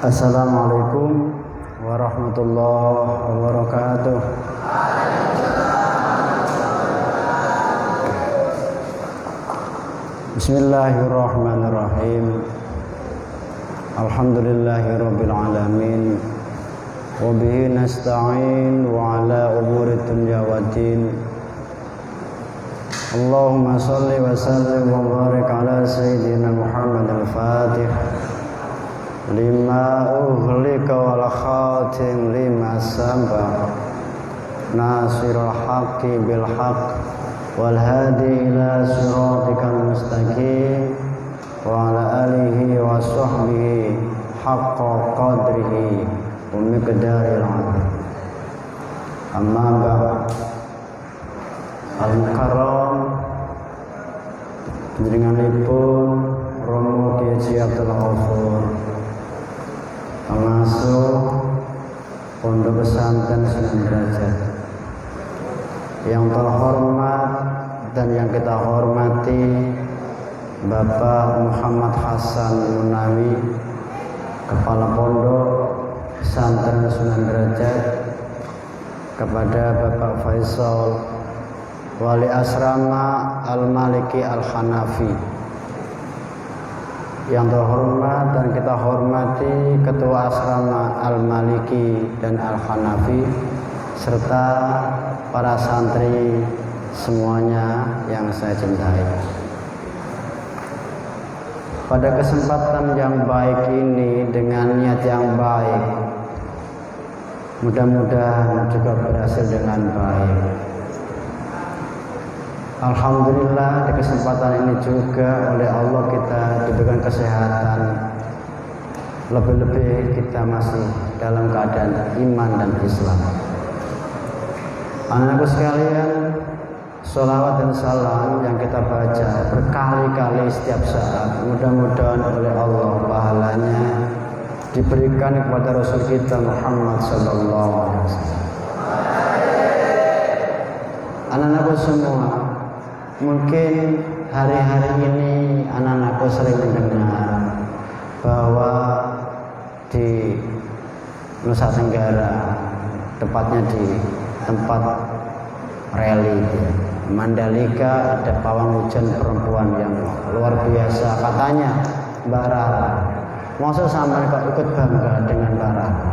Assalamualaikum warahmatullahi wabarakatuh. Bismillahirrahmanirrahim. Alhamdulillahirabbil alamin. Wa bihi nasta'in wa ala umuri dunya waddin. Allahumma shalli wa sallim wa barik ala sayyidina Muhammad al-Fatih lima ughliqa wal khatim lima sabaq nasirul haqqi bil haqq wal hadi ila siratikal mustaqim wa ala alihi wa sahbihi haqqa qadrihi wa miqdaril azim. Amma ba'd. Al-Mukarram jenenganipun Romo Kiai Abdul Ghafur termasuk Pondok Pesantren Sunan Derajat yang terhormat dan yang kita hormati Bapak Muhammad Hasan Munawi, Kepala Pondok Pesantren Sunan Derajat, kepada Bapak Faisal Wali Asrama Al-Maliki Al-Hanafi, yang terhormat dan kita hormati Ketua Asrama Al-Maliki dan Al-Hanafi, serta para santri semuanya yang saya cintai. Pada kesempatan yang baik ini dengan niat yang baik, mudah-mudahan juga berhasil dengan baik. Alhamdulillah, di kesempatan ini juga oleh Allah kita diberikan kesehatan. Lebih-lebih kita masih dalam keadaan iman dan Islam. Anak-anakku sekalian, sholawat dan salam yang kita baca berkali-kali setiap saat, mudah-mudahan oleh Allah pahalanya diberikan kepada Rasul kita Muhammad sallallahu alaihi wasallam. Anak-anakku semua, mungkin hari-hari ini anak-anakku sering mendengar bahwa di Nusa Tenggara, tepatnya di tempat rally Mandalika, ada pawang hujan perempuan yang luar biasa. Katanya Mbak Rara, masa sampean kok ikut bangga dengan Mbak Rara?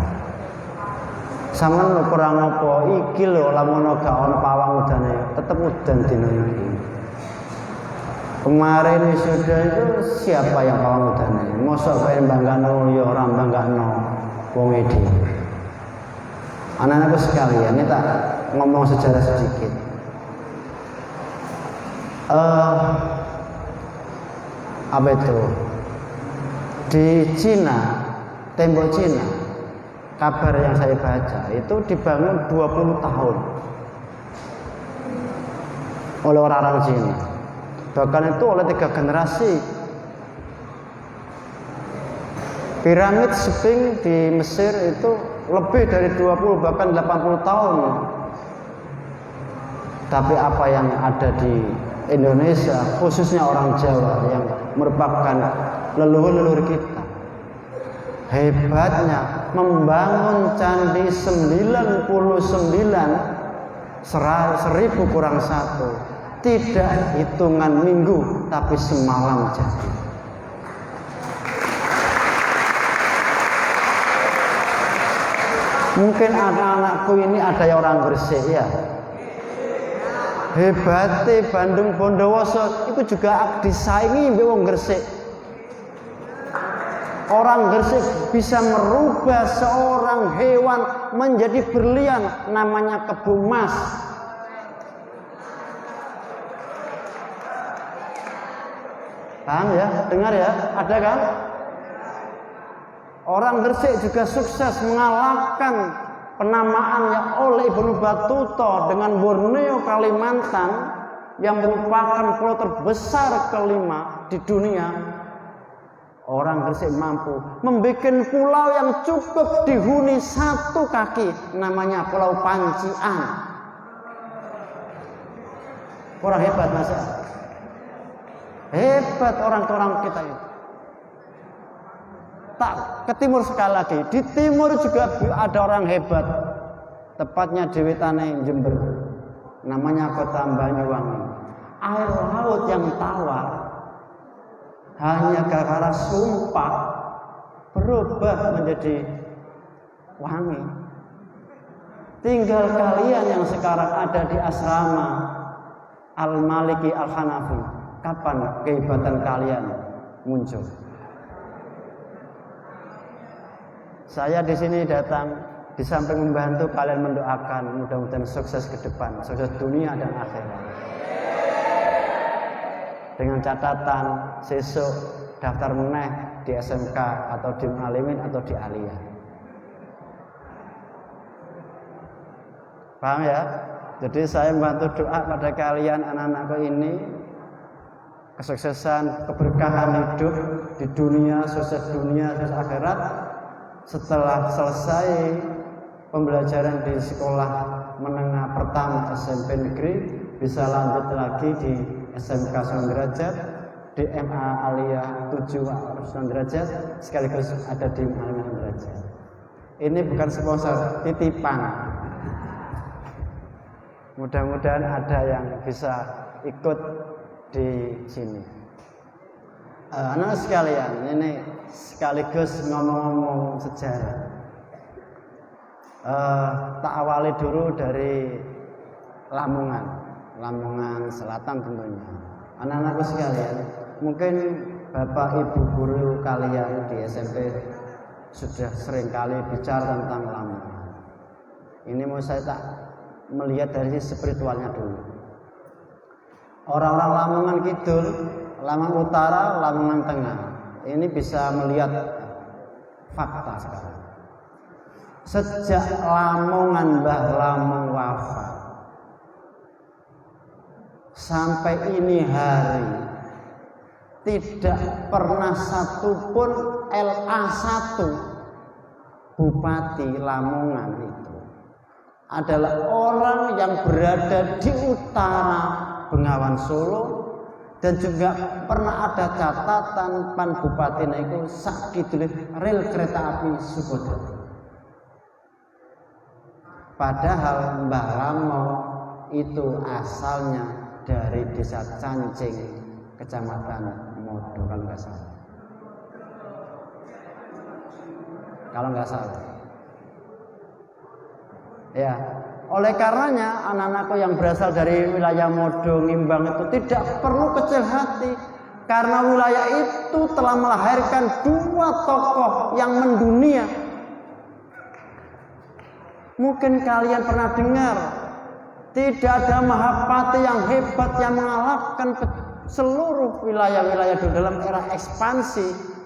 Sampeyan lho kurang apa iki lho, lamun gak ono pawang udane tetep udan dina iki. Kemarin sudah itu siapa yang pawang udane? Mosok pengen banggano ya ora banggano wong iki. Anak-anakku sekalian, ini tak ngomong sejarah sedikit. Apa itu? Di Cina, tembok Cina, kabar yang saya baca itu dibangun 20 tahun oleh orang-orang Cina. Bahkan itu oleh 3 generasi. Piramid Sphinx di Mesir itu lebih dari 20 bahkan 80 tahun. Tapi apa yang ada di Indonesia, khususnya orang Jawa yang merupakan leluhur-leluhur kita, hebatnya membangun candi 99 1000 kurang 1, tidak hitungan minggu tapi semalam jadi. Mungkin anak-anakku ini ada yang orang Gresik ya. Hebatnya Bandung Bondowoso itu juga disaingi mbek wong Gresik. Orang Gresik bisa merubah seorang hewan menjadi berlian, namanya kebo emas. Paham ya? Dengar ya? Ada kan? Orang Gresik juga sukses mengalahkan penamaannya oleh Ibnu Battuta dengan Borneo Kalimantan yang merupakan pulau terbesar kelima di dunia. Orang Gresik mampu membuat pulau yang cukup dihuni 1 kaki, namanya Pulau Pancian. Orang hebat masa? Hebat orang-orang kita itu. Tak ke timur sekali lagi. Di timur juga ada orang hebat. Tepatnya di wetane Jember. Namanya Kota Banyuwangi. Air laut yang tawar hanya gara-gara sumpah berubah menjadi wangi. Tinggal kalian yang sekarang ada di asrama Al-Maliki Al-Hanafi, kapan kehebatan kalian muncul? Saya di sini datang di samping membantu kalian mendoakan mudah-mudahan sukses ke depan, sukses dunia dan akhirat. Dengan catatan sesuk daftar meneh di SMK atau di Alimin atau di Aliyah. Paham ya? Jadi saya membantu doa pada kalian anak-anakku ini kesuksesan, keberkahan hidup di dunia, sukses akhirat. Setelah selesai pembelajaran di sekolah menengah pertama SMP negeri, bisa lanjut lagi di SMK 9 derajat, di MA Aliyah 7 derajat, sekaligus ada di Alimin 9 derajat. Ini bukan sponsor, titipan. Mudah-mudahan ada yang bisa ikut di sini. Anak sekalian, ini sekaligus ngomong-ngomong sejarah. Tak awali dulu dari Lamongan Selatan tentunya. Anak-anakku sekalian, mungkin Bapak Ibu guru kalian di SMP sudah sering kali bicara tentang Lamongan. Ini mau saya tak melihat dari sisi spiritualnya dulu. Orang-orang Lamongan Kidul, Lamongan Utara, Lamongan Tengah, ini bisa melihat fakta sekarang. Sejak Lamongan Mbah Lamong wafat sampai ini hari, tidak pernah satupun LA1 Bupati Lamongan itu adalah orang yang berada di utara Bengawan Solo, dan juga pernah ada catatan pan Bupati itu sakit rel kereta api Sukodadi. Padahal Mbah Lamong itu asalnya dari desa Cancing, kecamatan Modo kalau nggak salah. Kalau nggak salah. Ya, oleh karenanya anak-anakku yang berasal dari wilayah Modo, Ngimbang itu tidak perlu kecil hati, karena wilayah itu telah melahirkan dua tokoh yang mendunia. Mungkin kalian pernah dengar, tidak ada Mahapati yang hebat yang mengalahkan seluruh wilayah-wilayah dalam era ekspansi.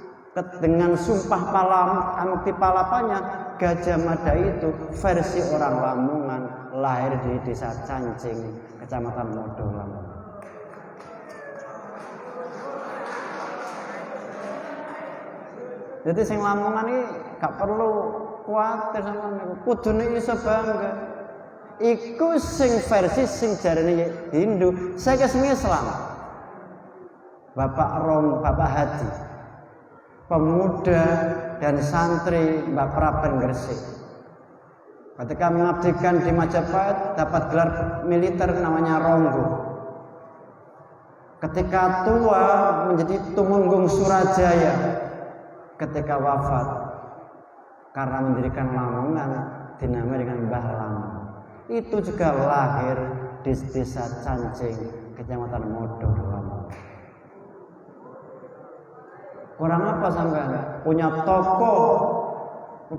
Dengan sumpah Amukti Palapanya, Gajah Mada itu versi orang Lamongan, lahir di desa Cancing, kecamatan Modo, Lamongan. Jadi sing Lamongan ini gak perlu kuatir sama niku, kudune iso bangga. Iku sing versi sing jarene Hindu, saya sing Islam. Bapak Haji, pemuda dan santri Mbak Praben Gresik. Ketika mengabdikan di Majapahit dapat gelar militer namanya Ronggo. Ketika tua menjadi Tumenggung Surajaya. Ketika wafat karena mendirikan Lamongan dinamai dengan Mbah Lamong. Itu juga lahir di desa Cancing, kecamatan Modo, Lamongan. Kurang apa sampean? Punya tokoh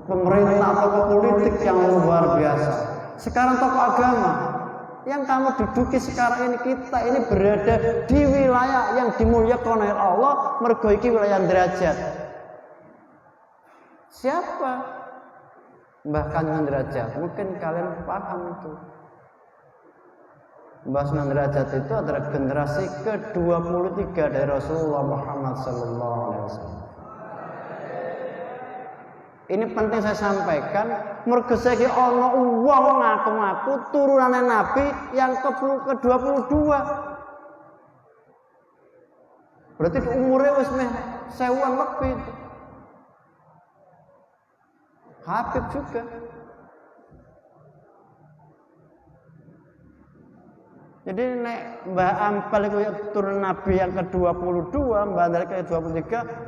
pemerintah, tokoh politik yang luar biasa. Sekarang tokoh agama yang kamu duduki sekarang ini, kita ini berada di wilayah yang dimuliakan oleh Allah, mergo iki wilayah derajat. Siapa? Mbah Kanjeng Derajat. Mungkin kalian paham itu. Mbah Sunan Derajat itu adalah generasi ke-23 dari Rasulullah Muhammad SAW. Ini penting saya sampaikan. Mergo saiki ana wong ngaku-ngaku turunane Nabi yang ke-22. Berarti umurnya wis meh 1000-an lebih. Habib juga. Jadi nek Mbah Ampel iku turun Nabi yang ke-22, Mbah Andal ke-23,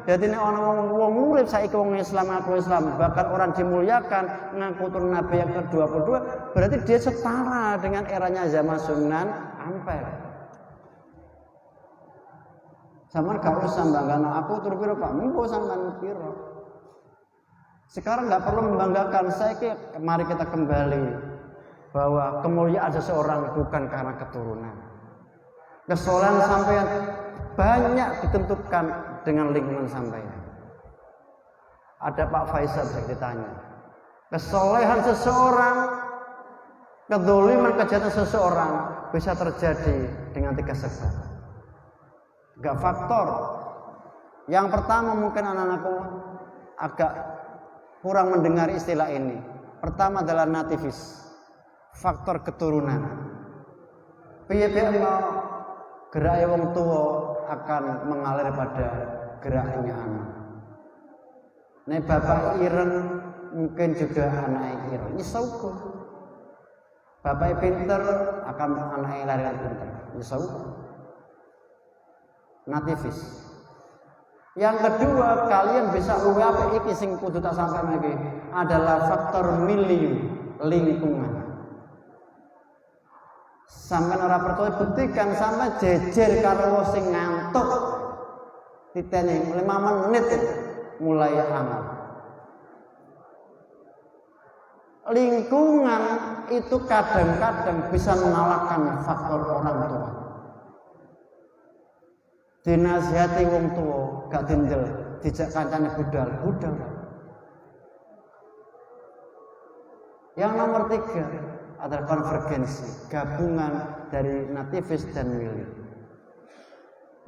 jadi nek ana wong urip saiki wong Islam aku Islam, bahkan orang dimuliakan ngaku turun Nabi yang ke-22, berarti dia setara dengan eranya zaman Sunan Ampel. Sampeyan gak usah banggakan aku tur piro Pak, mengko sampean piro. Sekarang nggak perlu membanggakan, mari kita kembali bahwa kemuliaan seseorang bukan karena keturunan. Kesolehan sampean banyak ditentukan dengan lingkungan sampean. Ada Pak Faisal bisa ditanya. Kesolehan seseorang, kedzaliman kejahatan seseorang bisa terjadi dengan 3 sebab. 3 faktor. Yang pertama mungkin anak-anakku agak kurang mendengar istilah ini. Pertama adalah nativis. Faktor keturunan. Piye-piye mau gerak wong tua akan mengalir pada geraknya anak. Nek bapak ireng mungkin juga anak ireng. Isauku. Bapak pinter akan anak lahir pinter. Isauku. Nativis. Yang kedua, kalian bisa luwih apik iki sing kudu tak sampaikan lagi adalah faktor milieu, lingkungan. Sampai ora percaya buktikan sampai jejer karo wong sing ngantuk titene 5 menit mulai amal. Lingkungan itu kadang-kadang bisa mengalahkan faktor orang tua. Dinasihati wong tua gak dindel, dijak kancane budal. Yang nomor 3 adalah konvergensi, gabungan dari nativis dan milieu.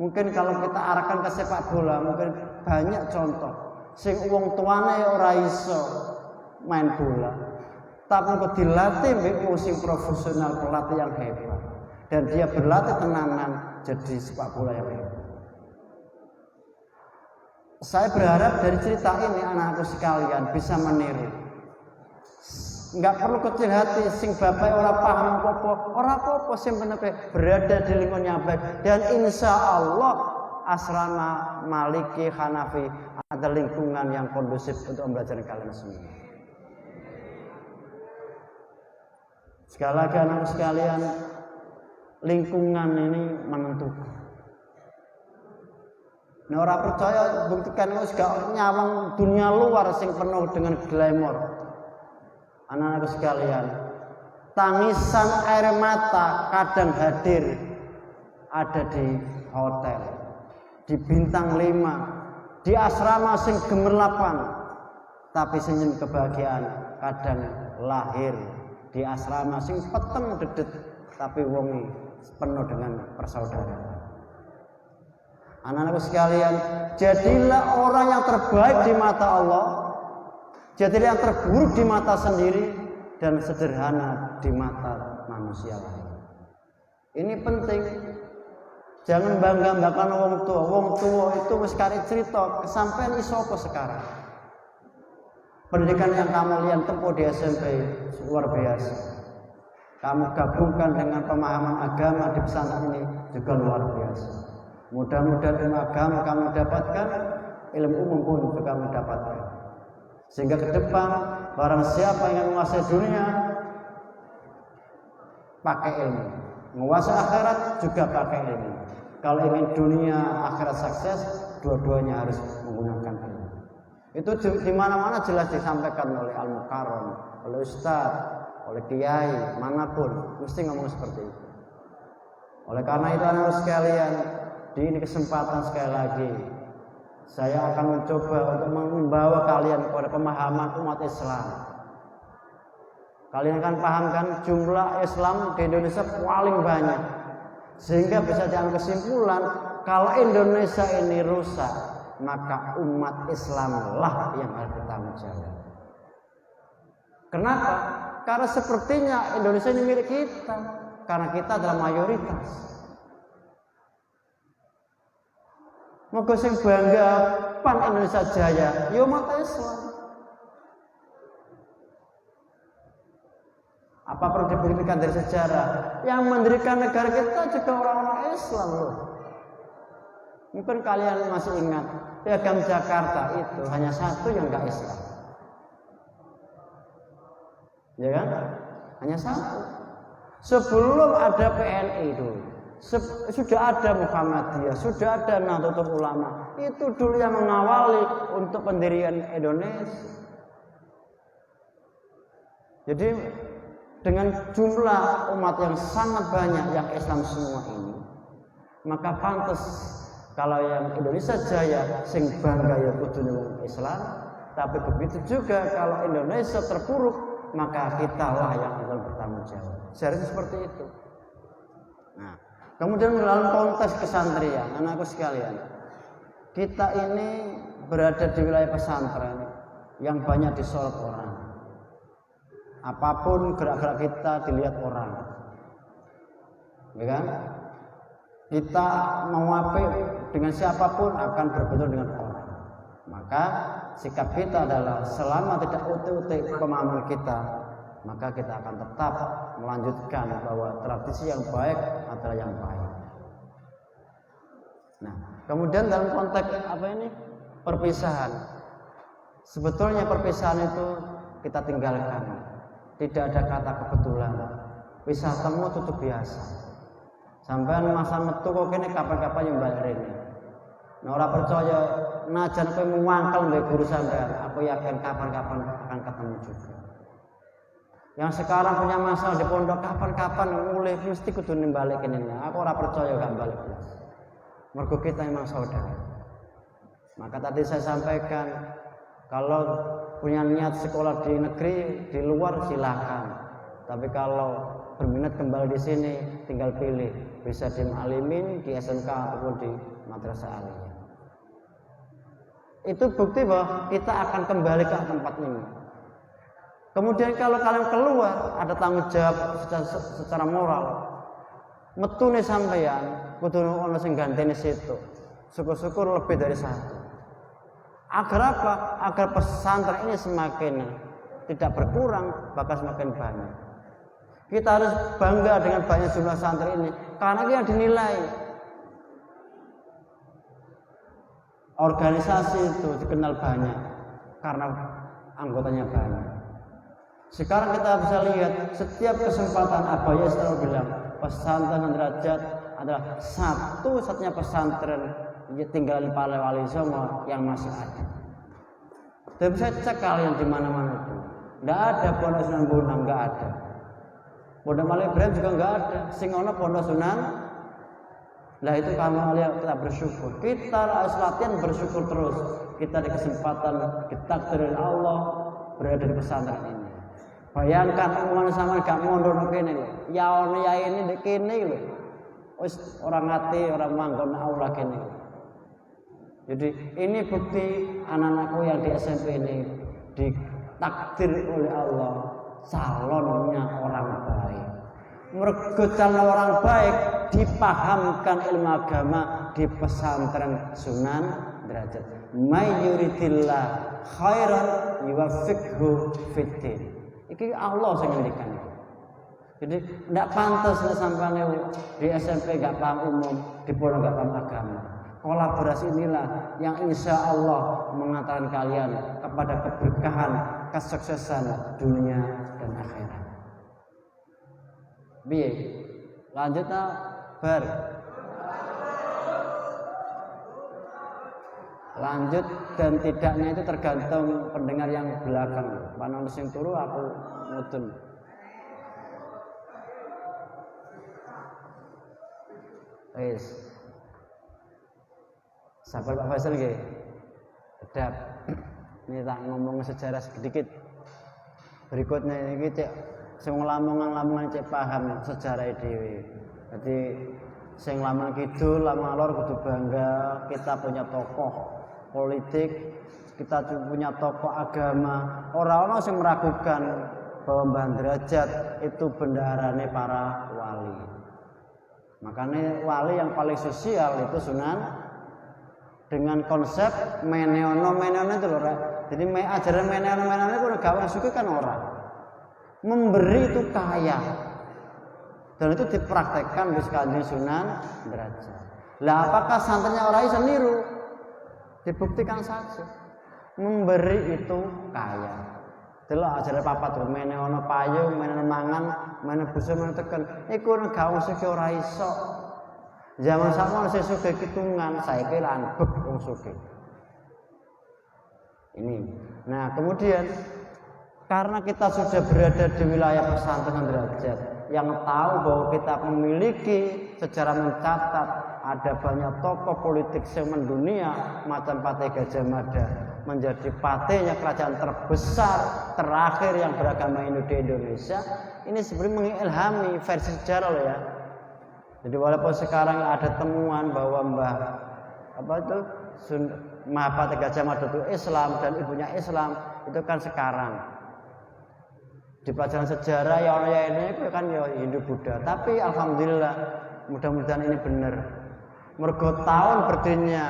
Mungkin kalau kita arahkan ke sepak bola, mungkin banyak contoh. Sing wong tuane ora iso main bola, tapi kok dilatih mbek musim profesional, pelatih yang hebat, dan dia berlatih tenanan jadi sepak bola yang hebat. Saya berharap dari cerita ini anak-anakku sekalian bisa meniru. Enggak perlu kecil hati, sing bapak ora paham apa-apa sing berada di lingkungan yang baik, dan insya Allah asrama Maliki Hanafi ada lingkungan yang kondusif untuk belajar kalian semua. Sekali lagi anak sekalian, lingkungan ini menentukan. Nah, orang percaya buktikan wis gak nyawang dunia luar sing penuh dengan glamour. Anak-anakku sekalian, tangisan air mata kadang hadir ada di hotel, di bintang 5, di asrama sing gemerlapan, tapi senyum kebahagiaan kadang lahir di asrama sing peteng dedet, tapi wongi penuh dengan persaudaraan. Anak-anakku sekalian, jadilah orang yang terbaik di mata Allah, jadilah yang terburuk di mata sendiri, dan sederhana di mata manusia lain. Ini penting. Jangan bangga-banggakan wong tua. Wong tua itu wis kari cerita kesampean iso apa sekarang. Pendidikan yang kamu lihat tempuh di SMP luar biasa. Kamu gabungkan dengan pemahaman agama di pesantren ini juga luar biasa. Mudah-mudahan ilmu agama kamu dapatkan, ilmu umum pun juga kamu dapatkan. Sehingga ke depan barang siapa yang menguasai dunia pakai ilmu, menguasai akhirat juga pakai ilmu. Kalau ingin dunia akhirat sukses, dua-duanya harus menggunakan ilmu. Itu di mana-mana jelas disampaikan oleh Al-Mukarram, oleh Ustaz, oleh Kiai, manapun mesti ngomong seperti itu. Oleh karena itu anak sekalian, di ini kesempatan sekali lagi saya akan mencoba untuk membawa kalian kepada pemahaman umat Islam. Kalian akan pahamkan jumlah Islam di Indonesia paling banyak, sehingga bisa diambil kesimpulan kalau Indonesia ini rusak, maka umat Islamlah yang harus bertanggung jawab. Kenapa? Karena sepertinya Indonesia ini milik kita, karena kita adalah mayoritas. Moga sing bangga pan Indonesia Jaya, ya umat Islam. Apa perlu dibuktikan dari sejarah? Yang mendirikan negara kita juga orang-orang Islam loh. Mungkin kalian masih ingat Piagam Jakarta itu hanya satu yang enggak Islam. Ya kan? Hanya satu. Sebelum ada PNI dulu, sudah ada Muhammadiyah, sudah ada Nahdlatul Ulama. Itu dulu yang mengawali untuk pendirian Indonesia. Jadi dengan jumlah umat yang sangat banyak yang Islam semua ini, maka pantas kalau yang Indonesia Jaya sing bangga ya kudu Islam, tapi begitu juga kalau Indonesia terpuruk, maka kitalah yang akan bertanggung jawab. Seharusnya seperti itu. Nah, kemudian dalam konteks kesantrian, anakku sekalian, kita ini berada di wilayah pesantren yang banyak disorot orang. Apapun gerak-gerak kita dilihat orang, ya kan? Kita mau apa dengan siapapun akan berbentur dengan orang. Maka sikap kita adalah selama tidak utik-utik pemahaman kita, maka kita akan tetap melanjutkan bahwa tradisi yang baik adalah yang baik. Nah, kemudian dalam konteks apa ini? Perpisahan. Sebetulnya perpisahan itu kita tinggalkan. Tidak ada kata kebetulan. Pisah temu tutup biasa. Sampai masa metu kok kene kapan-kapan yang balik rene. Nah, orang percaya najan kowe muangkel mbek guru sampean, aku yakin kapan-kapan akan ketemu juga. Yang sekarang punya masalah di pondok kapan-kapan mulai mesti kudu nimbalik kene. Aku ora percaya gak balik blas. Mergo kita memang saudara. Maka tadi saya sampaikan kalau punya niat sekolah di negeri, di luar silakan. Tapi kalau berminat kembali di sini, tinggal pilih. Bisa di Alimin, di SMK ataupun di Madrasah Aliyah. Itu bukti bahwa kita akan kembali ke tempat ini. Kemudian kalau kalian keluar, ada tanggung jawab secara moral. Metune sampeyan, kudu ono sing gantene situ. Syukur-syukur lebih dari satu. Agar apa? Agar pesantren ini semakin tidak berkurang, bahkan semakin banyak. Kita harus bangga dengan banyak jumlah santri ini, karena dia dinilai. Organisasi itu dikenal banyak, karena anggotanya banyak. Sekarang kita bisa lihat, setiap kesempatan Abaya selalu bilang, pesantren derajat adalah satu-satunya pesantren tinggal di Palai Wali Songo yang masih ada. Dan bisa cek kalian di mana-mana itu, tidak ada Pondok Sunan Bonang, nggak ada. Pondok Malih Ibrahim juga nggak ada. Sing ono Pondok Sunan. Nah itu kami kita bersyukur. Kita harus latihan bersyukur terus. Kita ada kesempatan ditakdirin Allah berada di pesantren ini. Bayangkan omongan sama gak mondok kene lho. Ya ono ya ini dek kene lho. Wis orang ngati, orang manggon aula kene. Jadi ini bukti anak-anakku yang di SMP ini ditakdir oleh Allah calonnya orang baik. Mergo calon orang baik dipahamkan ilmu agama di pesantren Sunan Derajat. May yuridillah khairan yuwaffiqhu fiddin. Iki Allah sing ngendikan. Jadi tidak pantas sampai di SMP gak paham umum, di pondok gak paham agama. Kolaborasi inilah yang insya Allah mengantarkan kalian kepada keberkahan, kesuksesan dunia dan akhirat. Biye, lanjut bar. Lanjut dan tidaknya itu tergantung pendengar yang belakang. Panang sing turu aku mudun. Wis. Sabar Pak Faisal nggih. Sedap. Ini tak ngomong sejarah sedikit. Berikutnya iki cek sing lamongan-lamongan cek paham sejarah dhewe. Jadi sing lamongan kidul, lamongan lor kudu bangga kita punya tokoh politik, kita punya tokoh agama. Orang-orang sing meragukan bahwa Mbah Derajat itu bendaharane para wali. Makanya wali yang paling sosial itu Sunan dengan konsep meneono itu loh. Jadi ajaran meneono itu gak wong suki kan orang. Memberi itu kaya. Dan itu dipraktekkan di Kanjeng Sunan Derajat. Lah apakah santrinya orang iso niru? Dibuktikan saja. Memberi itu kaya. Delok ajare papat mene ana payung, mene mangan, mene busur, mene teken. Iku nek gak sugih ora iso. Zaman sakmono sing sugih kitungan, saiki lan bek wong sugih. Ini. Nah, kemudian karena kita sudah berada di wilayah pesantren Derajat yang tahu bahwa kita memiliki secara mencatat ada banyak tokoh politik yang mendunia macam Patih Gajah Mada menjadi patihnya kerajaan terbesar terakhir yang beragama Hindu di Indonesia. Ini sebenarnya mengilhami versi sejarah loh ya. Jadi walaupun sekarang ada temuan bahwa Mahapatih Gajah Mada itu Islam dan ibunya Islam, itu kan sekarang di pelajaran sejarah ya orang ini kan ya Hindu Buddha. Tapi alhamdulillah mudah-mudahan ini benar. Mergo tahun berdirinya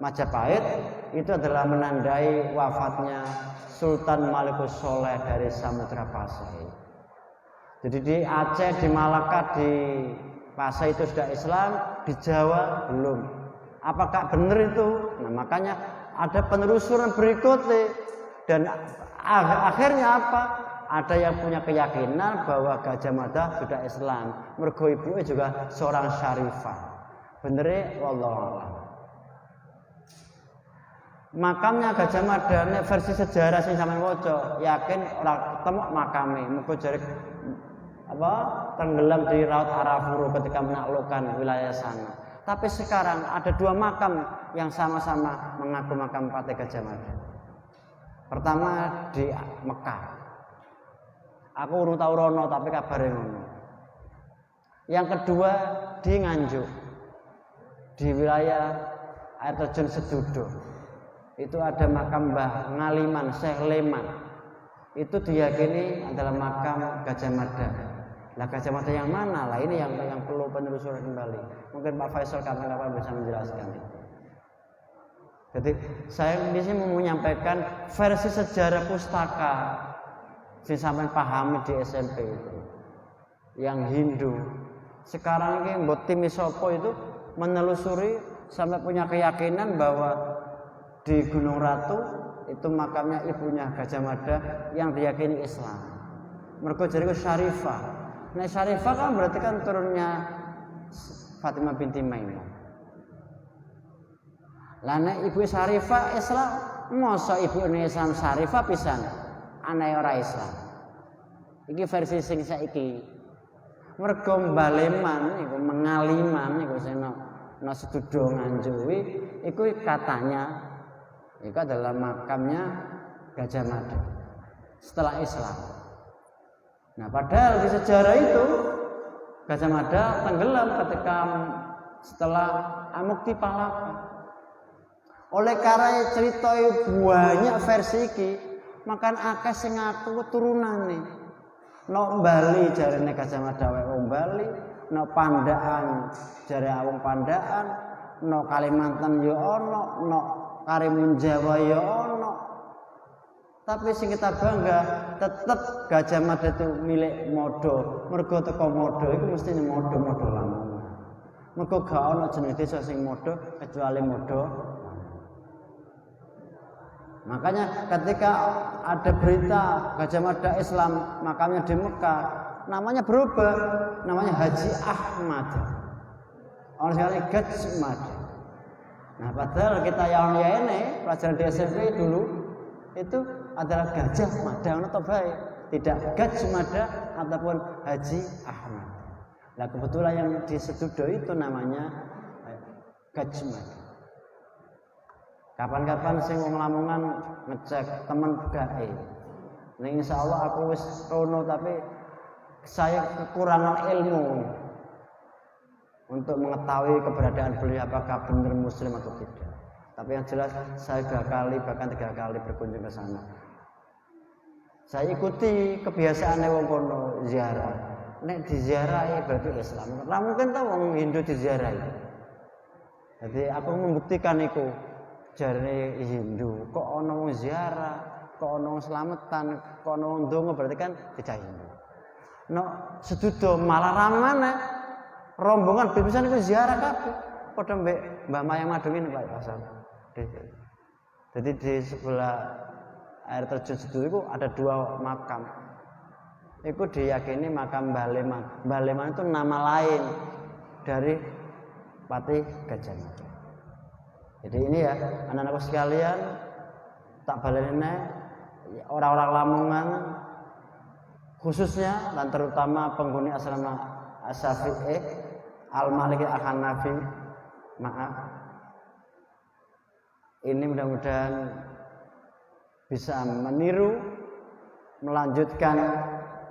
Majapahit itu adalah menandai wafatnya Sultan Malikus Soleh dari Samudra Pasai. Jadi di Aceh, di Malaka, di Pasai itu sudah Islam, di Jawa belum. Apakah benar itu? Nah makanya ada penelusuran berikutnya dan akhirnya apa? Ada yang punya keyakinan bahwa Gajah Mada sudah Islam. Mergo ibunya juga seorang syarifah. Bener wallahu a'lam. Makamnya Gajah Mada versi sejarah sing sampeyan waca, yakin ora ketemu makame. Mergo jare tenggelam di Laut Arafura ketika menaklukkan wilayah sana. Tapi sekarang ada dua makam yang sama-sama mengaku makam Patih Gajah Mada. Pertama di Mekah. Aku urung tau rono tapi kabare ngono. Yang kedua di Nganjuk. Di wilayah air terjun Sedudo. Itu ada makam Mbah Ngaliman Syekh Leman. Itu diyakini adalah makam Gajah Mada. Lah Gajah Mada yang mana? Lah ini yang perlu penelusuran kembali. Mungkin Pak Faisal kapan-kapan bisa menjelaskan itu. Jadi saya di sini mau menyampaikan versi sejarah pustaka yang sampai pahami di SMP itu. Yang Hindu. Sekarang ini mbok tim Isopo itu menelusuri sampai punya keyakinan bahwa di Gunung Ratu itu makamnya ibunya Gajah Mada yang diyakini Islam. Mergo jadi syarifah. Nah syarifah kan berarti kan turunnya Fatimah binti Maimun. Lah nek ibu syarifah Islam, masa ibu Islam syarifah pisan, anake ora Islam. Iki versi sing saiki. Mergo Mbaleman iku Mengaliman iku sing ana Sedudo Nganjuk iku katanya itu adalah makamnya Gajah Mada setelah Islam. Nah padahal di sejarah itu Gajah Mada tenggelam ketika setelah Amukti Palapa. Oleh karena cerita banyak versi iki, makan akeh sing ngaku keturunane. No Bali jarene Gajah Mada wae wong Bali, no Pandaan jare wong Pandaan, no Kalimantan yo ono, no Karimun Jawa ya ono. Tapi sing kita bangga tetep Gajah Mada itu milik Modo. Mergo teko Modo iku mesti Modo Lamongan. Mergo gak ono jeneng desa sing Modo kecuali Modo. Makanya ketika ada berita Gajah Mada Islam makamnya di Mekah, namanya berubah, namanya Haji Ahmad. Orang sekali Gajah Mada. Nah padahal kita yang ini pelajaran di SMP dulu itu adalah Gajah Mada atau baik, tidak Gajah Mada ataupun Haji Ahmad. Nah kebetulan yang di Sedudo itu namanya Gajah Mada. Kapan-kapan sing wong Lamongan ngecek teman gae. Nah insyaallah aku wis rono tapi saya kekurangan ilmu untuk mengetahui keberadaan beliau apakah benar muslim atau tidak. Tapi yang jelas saya 2 kali bahkan 3 kali berkunjung ke sana. Saya ikuti kebiasaan wong kono ziarah. Nek diziarahi berarti Islam. Ora mungkin ta wong Hindu diziarahi. Jadi aku membuktikan itu jare Hindu kok ana wong ziarah kono slametan, kono ndonga berarti kan dijak Hindu. Sedudo malah rame maneh. Rombongan pipisan iku ziarah kabeh. Padha mbek Mbah Mayang Madungin Pak Hasan. Jadi di sebelah air terjun Sedudo itu ada 2 makam. Itu diyakini makam Mbah Leman. Mbah Leman itu nama lain dari Patih Gajah Mada. Jadi ini ya anak-anakku sekalian, tak baleni orang-orang Lamongan khususnya dan terutama penghuni asrama Asy-Syafi'i Al-Maliki Al-Hanafi, maaf, ini mudah-mudahan bisa meniru, melanjutkan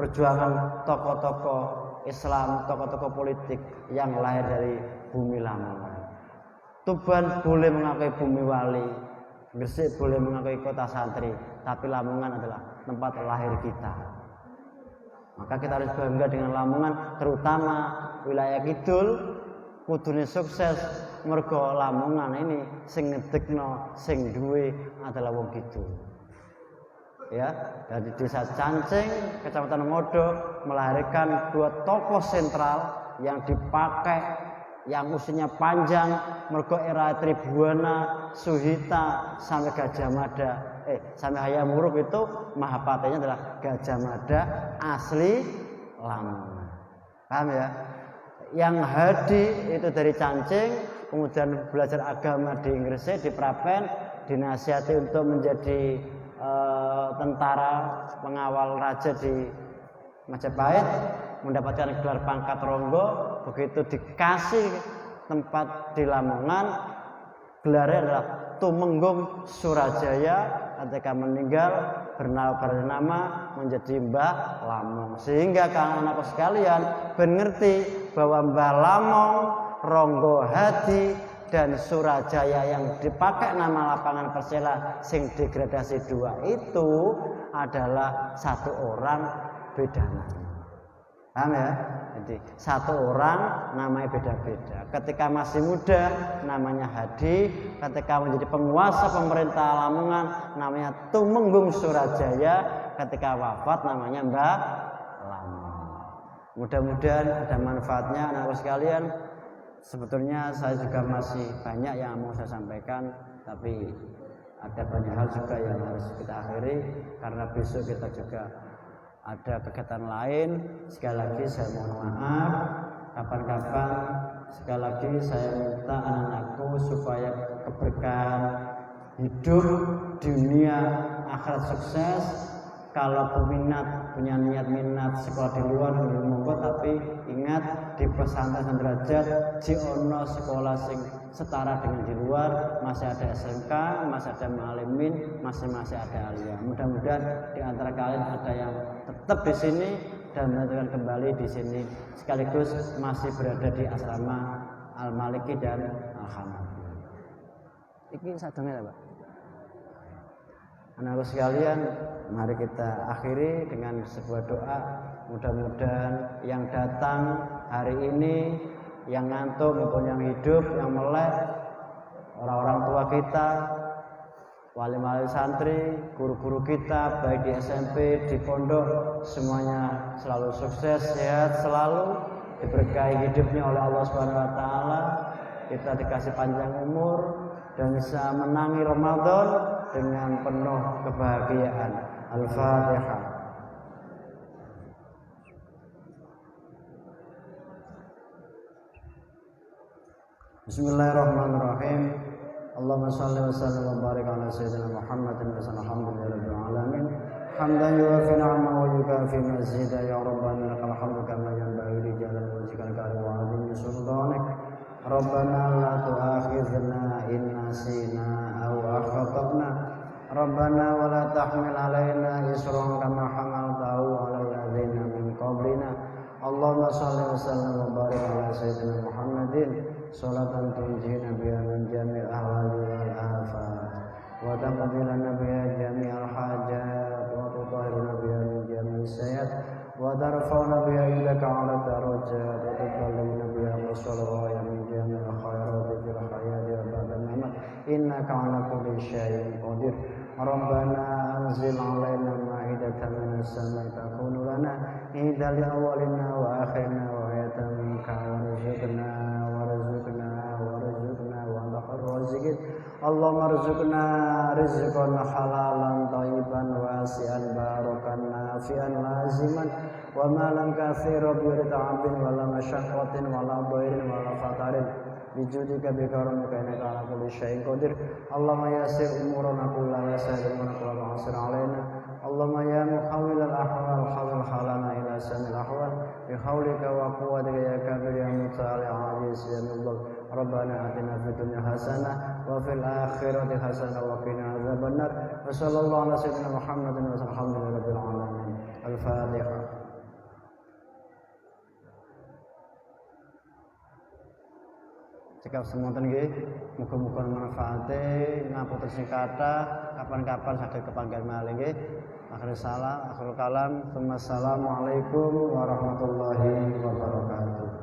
perjuangan tokoh-tokoh Islam, tokoh-tokoh politik yang lahir dari bumi Lamongan. Tuban boleh mengakui bumi wali, Gresik boleh mengakui kota santri, tapi Lamongan adalah tempat lahir kita. Maka kita harus bangga dengan Lamongan, terutama wilayah kidul kudune sukses mergo Lamongan ini sing ngedekno, sing duwe adalah wong kidul. Ya, dari desa Cancing, Kecamatan Ngodo melahirkan 2 tokoh sentral yang dipakai, yang usianya panjang mergo era Tribuana, Suhita sampai Gajah Mada, sampai Hayam Wuruk itu mahapatenya adalah Gajah Mada asli Lamongan. Paham ya? Yang Hadi itu dari Cancing, kemudian belajar agama di Inggris, di Prapen, dinasihati untuk menjadi tentara pengawal raja di Majapahit, mendapatkan gelar pangkat Ronggo. Begitu dikasih tempat di Lamongan, gelarnya adalah Tumenggung Surajaya. Ketika meninggal bernama menjadi Mbah Lamong. Sehingga anak-anakku sekalian mengerti bahwa Mbah Lamong, Ronggo Hadi dan Surajaya yang dipakai nama lapangan Persela sing degradasi 2 itu adalah 1 orang beda nama. Paham ya? Jadi 1 orang namanya beda-beda. Ketika masih muda namanya Hadi, ketika menjadi penguasa pemerintah Lamongan namanya Tumenggung Surajaya, ketika wafat namanya Mbah Lamong. Mudah-mudahan ada manfaatnya anak-anak sekalian. Sebetulnya saya juga masih banyak yang mau saya sampaikan, tapi ada banyak hal juga yang harus kita akhiri karena besok kita juga ada kegiatan lain. Sekali lagi saya mohon maaf, kapan-kapan sekali lagi saya minta anak-anakku supaya keberkahan hidup dunia akhirat sukses. Kalau peminat punya minat sekolah di luar monggo, tapi ingat di pesantren Derajat Jiono sekolah sing setara dengan di luar, masih ada SMK, masih ada Ma'alimin, masih ada Aliyah. Mudah-mudahan di antara kalian ada yang tetap di sini dan melanjutkan kembali di sini, sekaligus masih berada di asrama Al-Maliki dan Al-Hanafi. Ini sadongnya Pak. Anak-anak sekalian, mari kita akhiri dengan sebuah doa. Mudah-mudahan yang datang hari ini, yang ngantuk maupun yang hidup, yang melek, orang-orang tua kita, wali-wali santri, guru-guru kita, baik di SMP, di pondok, semuanya selalu sukses, sehat selalu, diberkahi hidupnya oleh Allah SWT. Kita dikasih panjang umur dan bisa menangi Ramadan dengan penuh kebahagiaan. Al-Fatihah. Bismillahirrahmanirrahim. Allahumma shalli wa sallim wa barik ala sayyidina Muhammadin wa sallam. Alhamdulillahil alamin. Hamdan yuwafi ni'amahu wa yukafi mazidah. Ya Rabbana lakal hamdu kama yanbaghi li jalali wajhikal karim wa 'azimi sultanik. Rabbana la tu'akhidhna in nasina aw akhtana. Rabbana wa la tahmil 'alaina isran kama hamaltahu 'alal ladzina min qablina. Allahumma shalli wa sallim wa barik ala sayyidina Muhammadin salatan tunjina biha min jami'il ahwali wal afat wa taqdi lana biha jami'al hajat wa tutahhiruna biha min jami'is sayyi'at wa tarfa'una biha ilaka 'ala darajat wa tuballighuna biha wasallaya min jami'il khairati fil hayati wa ba'da al-mamat innaka 'ala kulli syai'in qadir. Rabbana anzil 'alaina ma'idatan minas sama'i takunu lana idan li awwalina wa akhirina wa ayatan minka warzuqna wa anta khairur raziqin. Allahumma arzuqna rizqan halalan thayyiban wasi'an barakan nafi'an laziman wa malan katsiran bi ta'abin wa la masyaqqatin wa la dhairin wa la fatarin bijudika bi karamika innaka ala kulli syai'in qadir. Allahumma yassir umurana kullaha sahil wa kulla asir alaina. Allahumma ya muhawwil al-ahwal hawwil halana ila sanil ahwal bi haulika wa quwwatika ya kabir ya muta'ali aziz ya mughal. Rabbana atina fid dunya hasanah wa fil akhirati hasanah wa qina adzabannar. Wa sallallahu ala sayyidina Muhammadin wa alhamdulillahi rabbil alamin. Al-Fatihah. Cekap semonten nggih, muga-muga manfaate ngapunten sing kathah, kapan-kapan saged kepanggih malih nggih. Akhir salam, akhir kalam, assalamualaikum warahmatullahi wabarakatuh.